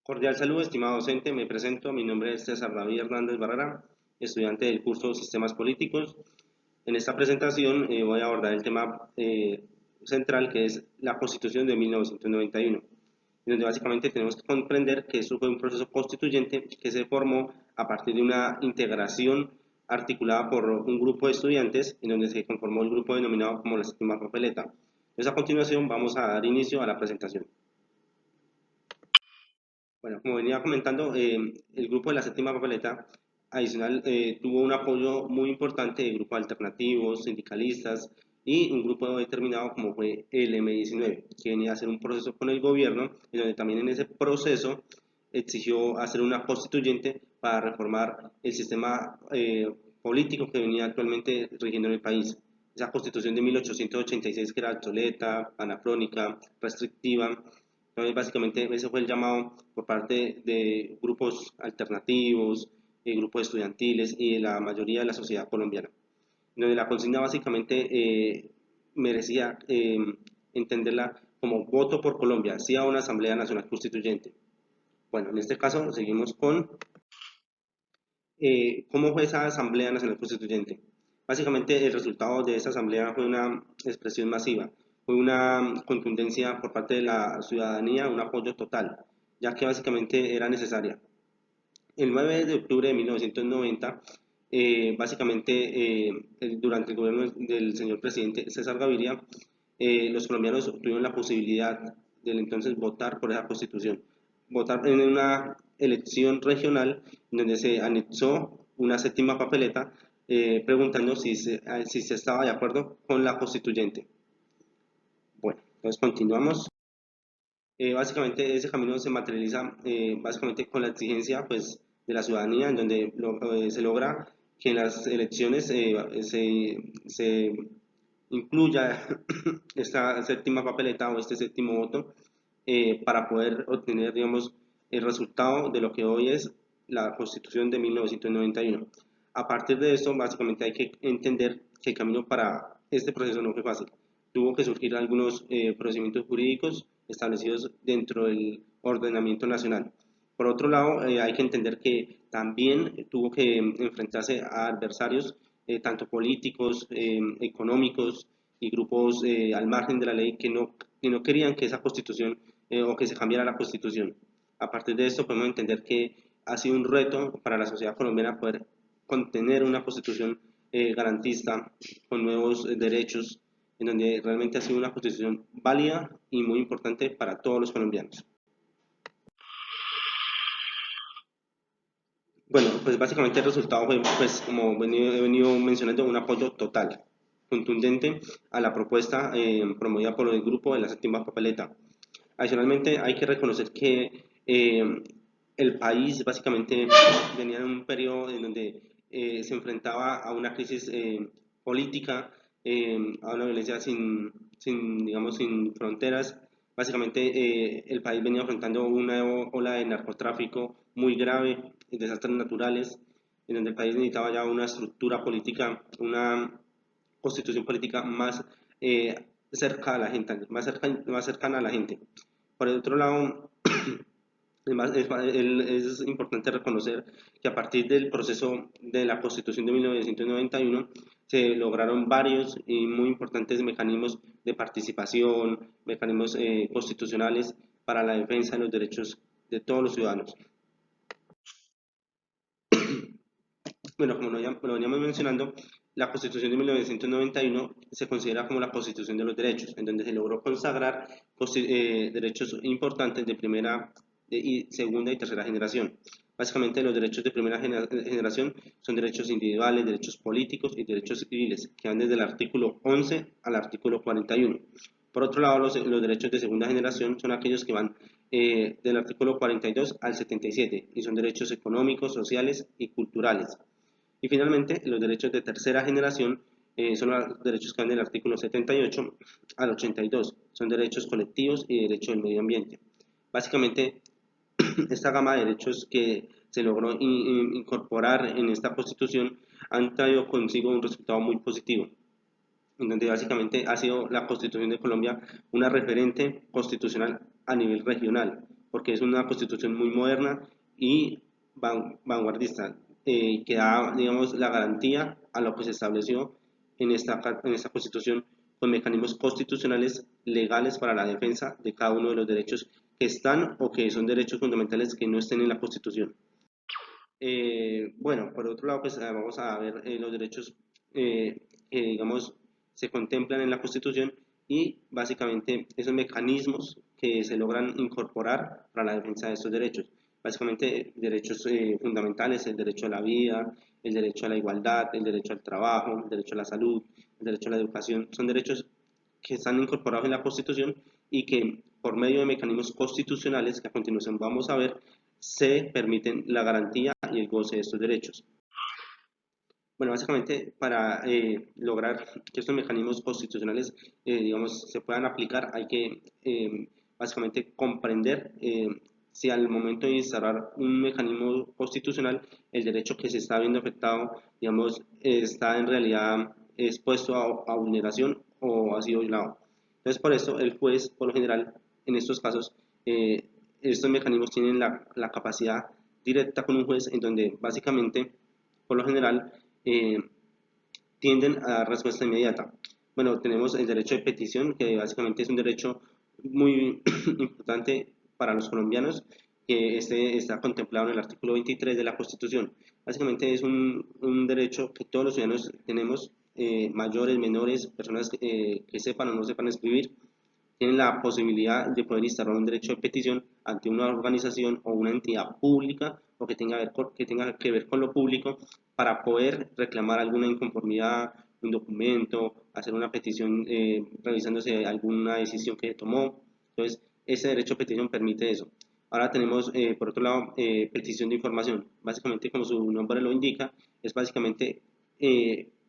Cordial saludo, estimado docente. Me presento. Mi nombre es César David Hernández Barrera, estudiante del curso Sistemas Políticos. En esta presentación voy a abordar el tema central, que es la Constitución de 1991, donde básicamente tenemos que comprender que eso fue un proceso constituyente que se formó a partir de una integración articulada por un grupo de estudiantes, en donde se conformó el grupo denominado como la Séptima Papeleta. Entonces, a continuación vamos a dar inicio a la presentación. Bueno, como venía comentando, el grupo de la séptima papeleta adicional tuvo un apoyo muy importante de grupos alternativos, sindicalistas y un grupo determinado como fue el M19, que venía a hacer un proceso con el gobierno, y donde también en ese proceso exigió hacer una constituyente para reformar el sistema político que venía actualmente rigiendo en el país. Esa constitución de 1886 que era obsoleta, anacrónica, restrictiva. Entonces, básicamente, ese fue el llamado por parte de grupos alternativos, grupos estudiantiles y de la mayoría de la sociedad colombiana, donde la consigna básicamente merecía entenderla como voto por Colombia, sí a una Asamblea Nacional Constituyente. Bueno, en este caso seguimos con cómo fue esa Asamblea Nacional Constituyente. Básicamente el resultado de esa asamblea fue una expresión masiva, fue una contundencia por parte de la ciudadanía, un apoyo total, ya que básicamente era necesaria. El 9 de octubre de 1990, durante el gobierno del señor presidente César Gaviria, los colombianos obtuvieron la posibilidad del entonces votar por esa constitución, votar en una elección regional donde se anexó una séptima papeleta preguntando si se estaba de acuerdo con la constituyente. Bueno, entonces continuamos. Básicamente ese camino se materializa básicamente con la exigencia pues, de la ciudadanía, en donde se logra que en las elecciones se incluya esta séptima papeleta o este séptimo voto para poder obtener, digamos, el resultado de lo que hoy es la Constitución de 1991. A partir de esto, básicamente hay que entender que el camino para este proceso no fue fácil. Tuvo que surgir algunos procedimientos jurídicos establecidos dentro del ordenamiento nacional. Por otro lado, hay que entender que también tuvo que enfrentarse a adversarios tanto políticos, económicos y grupos al margen de la ley que no querían que esa constitución o que se cambiara la constitución. A partir de esto podemos entender que ha sido un reto para la sociedad colombiana poder contener una constitución garantista con nuevos derechos, en donde realmente ha sido una constitución válida y muy importante para todos los colombianos. Bueno, pues básicamente el resultado fue, pues como he venido mencionando, un apoyo total, contundente a la propuesta promovida por el grupo de la séptima papeleta. Adicionalmente, hay que reconocer que el país básicamente venía en un periodo en donde se enfrentaba a una crisis política, a una violencia digamos, sin fronteras. Básicamente, el país venía enfrentando una ola de narcotráfico muy grave, desastres naturales, en donde el país necesitaba ya una estructura política, una constitución política más cerca a la gente, más cercana a la gente. Por el otro lado, es importante reconocer que a partir del proceso de la Constitución de 1991 se lograron varios y muy importantes mecanismos de participación, mecanismos constitucionales para la defensa de los derechos de todos los ciudadanos. Bueno, como lo veníamos mencionando, la Constitución de 1991 se considera como la Constitución de los derechos, en donde se logró consagrar derechos importantes de primera, y segunda y tercera generación. Básicamente los derechos de primera generación son derechos individuales, derechos políticos y derechos civiles, que van desde el artículo 11 al artículo 41. Por otro lado, los derechos de segunda generación son aquellos que van del artículo 42 al 77 y son derechos económicos, sociales y culturales. Y finalmente, los derechos de tercera generación son los derechos que van del artículo 78 al 82. Son derechos colectivos y derechos del medio ambiente. Básicamente, esta gama de derechos que se logró incorporar en esta constitución han traído consigo un resultado muy positivo, en donde básicamente ha sido la constitución de Colombia una referente constitucional a nivel regional, porque es una constitución muy moderna y vanguardista, que da, digamos, la garantía a lo que se estableció en esta constitución con mecanismos constitucionales legales para la defensa de cada uno de los derechos que están o que son derechos fundamentales que no estén en la constitución. Bueno, por otro lado, pues vamos a ver los derechos que, digamos, se contemplan en la Constitución y básicamente esos mecanismos que se logran incorporar para la defensa de estos derechos. Básicamente, derechos fundamentales, el derecho a la vida, el derecho a la igualdad, el derecho al trabajo, el derecho a la salud, el derecho a la educación, son derechos que están incorporados en la Constitución y que por medio de mecanismos constitucionales, que a continuación vamos a ver, se permiten la garantía y el goce de estos derechos. Bueno, básicamente para lograr que estos mecanismos constitucionales, digamos, se puedan aplicar, hay que básicamente comprender si al momento de instaurar un mecanismo constitucional, el derecho que se está viendo afectado, digamos, está en realidad expuesto a vulneración o ha sido violado. Entonces, por eso el juez, por lo general, en estos casos, estos mecanismos tienen la capacidad directa con un juez en donde básicamente, por lo general, eh, tienden a dar respuesta inmediata. Bueno, tenemos el derecho de petición, que básicamente es un derecho muy importante para los colombianos, que este está contemplado en el artículo 23 de la Constitución. Básicamente es un derecho que todos los ciudadanos tenemos, mayores, menores, personas que sepan o no sepan escribir, tienen la posibilidad de poder instaurar un derecho de petición ante una organización o una entidad pública o que tenga que ver con lo público para poder reclamar alguna inconformidad, un documento, hacer una petición revisándose alguna decisión que se tomó. Entonces, ese derecho de petición permite eso. Ahora tenemos, por otro lado, petición de información. Básicamente, como su nombre lo indica, es básicamente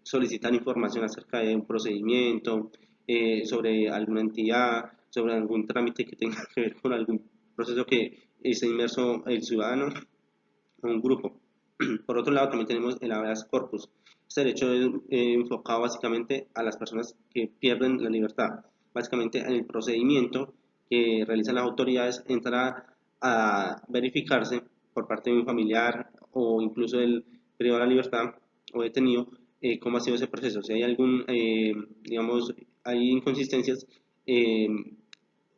solicitar información acerca de un procedimiento, sobre alguna entidad, sobre algún trámite que tenga que ver con algún proceso que esté inmerso el ciudadano o un grupo. Por otro lado, también tenemos el habeas corpus. Este derecho es enfocado básicamente a las personas que pierden la libertad. Básicamente, en el procedimiento que realizan las autoridades entra a verificarse por parte de un familiar o incluso del privado de la libertad o detenido cómo ha sido ese proceso. Si hay algún, digamos, hay inconsistencias, eh,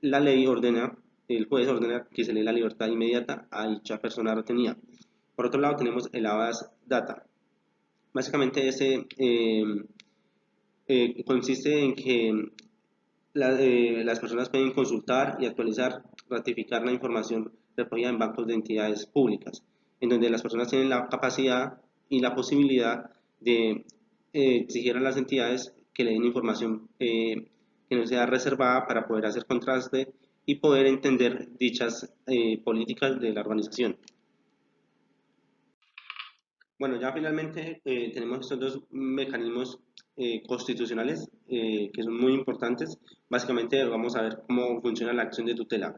la ley ordena, el juez ordena que se le dé la libertad inmediata a dicha persona retenida. Por otro lado, tenemos el habeas data. Básicamente, ese consiste en que las personas pueden consultar y actualizar, ratificar la información recogida en bancos de entidades públicas, en donde las personas tienen la capacidad y la posibilidad de exigir a las entidades que le den información que no sea reservada para poder hacer contraste y poder entender dichas políticas de la organización. Bueno, ya finalmente tenemos estos dos mecanismos constitucionales que son muy importantes. Básicamente vamos a ver cómo funciona la acción de tutela,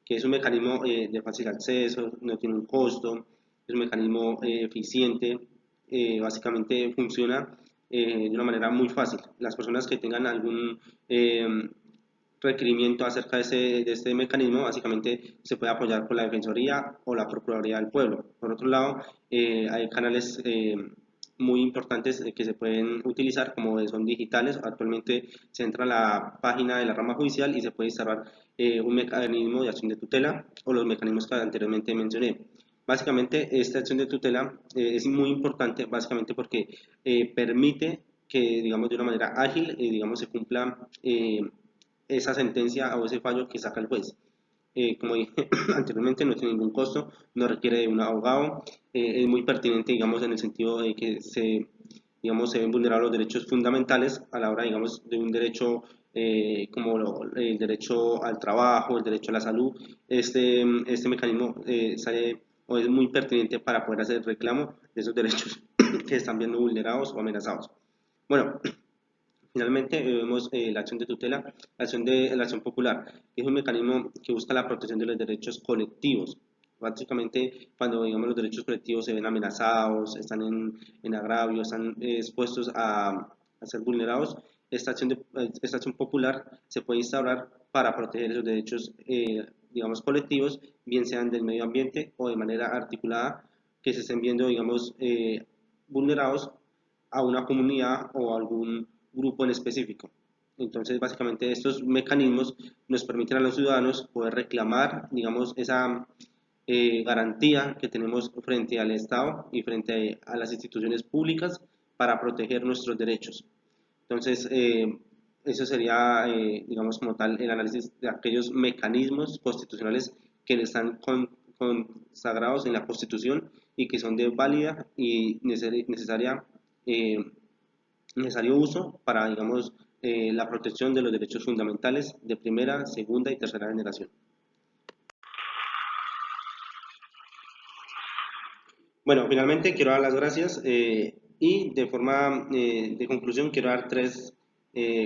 que es un mecanismo de fácil acceso, no tiene un costo, es un mecanismo eficiente, básicamente funciona de una manera muy fácil. Las personas que tengan algún requerimiento acerca de este mecanismo, básicamente se puede apoyar por la Defensoría o la Procuraduría del Pueblo. Por otro lado, hay canales muy importantes que se pueden utilizar, como son digitales. Actualmente se entra a la página de la rama judicial y se puede instalar un mecanismo de acción de tutela o los mecanismos que anteriormente mencioné. Básicamente, esta acción de tutela es muy importante, básicamente porque permite que, digamos, de una manera ágil, digamos, se cumpla esa sentencia o ese fallo que saca el juez. Como dije anteriormente, no tiene ningún costo, no requiere de un abogado, es muy pertinente, digamos, en el sentido de que digamos, se ven vulnerados los derechos fundamentales a la hora, digamos, de un derecho como el derecho al trabajo, el derecho a la salud. Este mecanismo sale o es muy pertinente para poder hacer reclamo de esos derechos que están viendo vulnerados o amenazados. Bueno, finalmente, vemos la acción de tutela, la acción popular, que es un mecanismo que busca la protección de los derechos colectivos. Básicamente, cuando digamos, los derechos colectivos se ven amenazados, están en agravio, están expuestos a ser vulnerados, esta acción popular se puede instaurar para proteger esos derechos digamos, colectivos, bien sean del medio ambiente o de manera articulada, que se estén viendo, digamos, vulnerados a una comunidad o a algún grupo en específico. Entonces, básicamente, estos mecanismos nos permiten a los ciudadanos poder reclamar, digamos, esa garantía que tenemos frente al Estado y frente a las instituciones públicas para proteger nuestros derechos. Entonces, eso sería, digamos, como tal, el análisis de aquellos mecanismos constitucionales que están consagrados en la Constitución y que son de válida y necesaria, eh, necesario uso para, digamos, la protección de los derechos fundamentales de primera, segunda y tercera generación. Bueno, finalmente quiero dar las gracias y de forma de conclusión quiero dar tres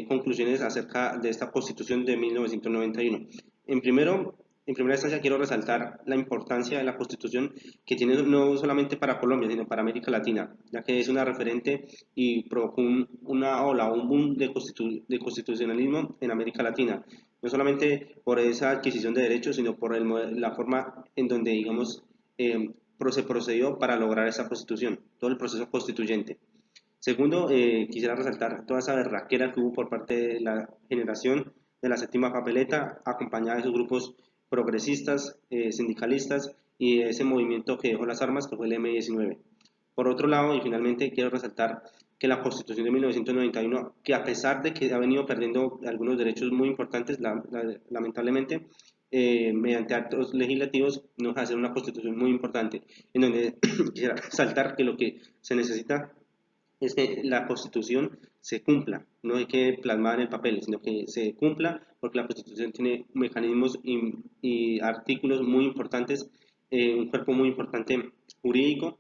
conclusiones acerca de esta Constitución de 1991. En primero, en primera instancia quiero resaltar la importancia de la Constitución que tiene no solamente para Colombia, sino para América Latina, ya que es una referente y provocó una ola, un boom de constitucionalismo en América Latina, no solamente por esa adquisición de derechos, sino por la forma en donde, digamos, se procedió para lograr esa constitución, todo el proceso constituyente. Segundo, quisiera resaltar toda esa berraquera que hubo por parte de la generación de la séptima papeleta, acompañada de esos grupos progresistas, sindicalistas y de ese movimiento que dejó las armas, que fue el M-19. Por otro lado, y finalmente quiero resaltar que la Constitución de 1991, que a pesar de que ha venido perdiendo algunos derechos muy importantes, lamentablemente, mediante actos legislativos, nos hace una Constitución muy importante, en donde quisiera resaltar que lo que se necesita es que la Constitución se cumpla, no hay que plasmar en el papel, sino que se cumpla, porque la Constitución tiene mecanismos y artículos muy importantes, un cuerpo muy importante jurídico,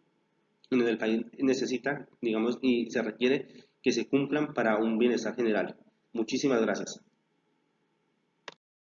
en donde el país necesita, digamos, y se requiere que se cumplan para un bienestar general. Muchísimas gracias.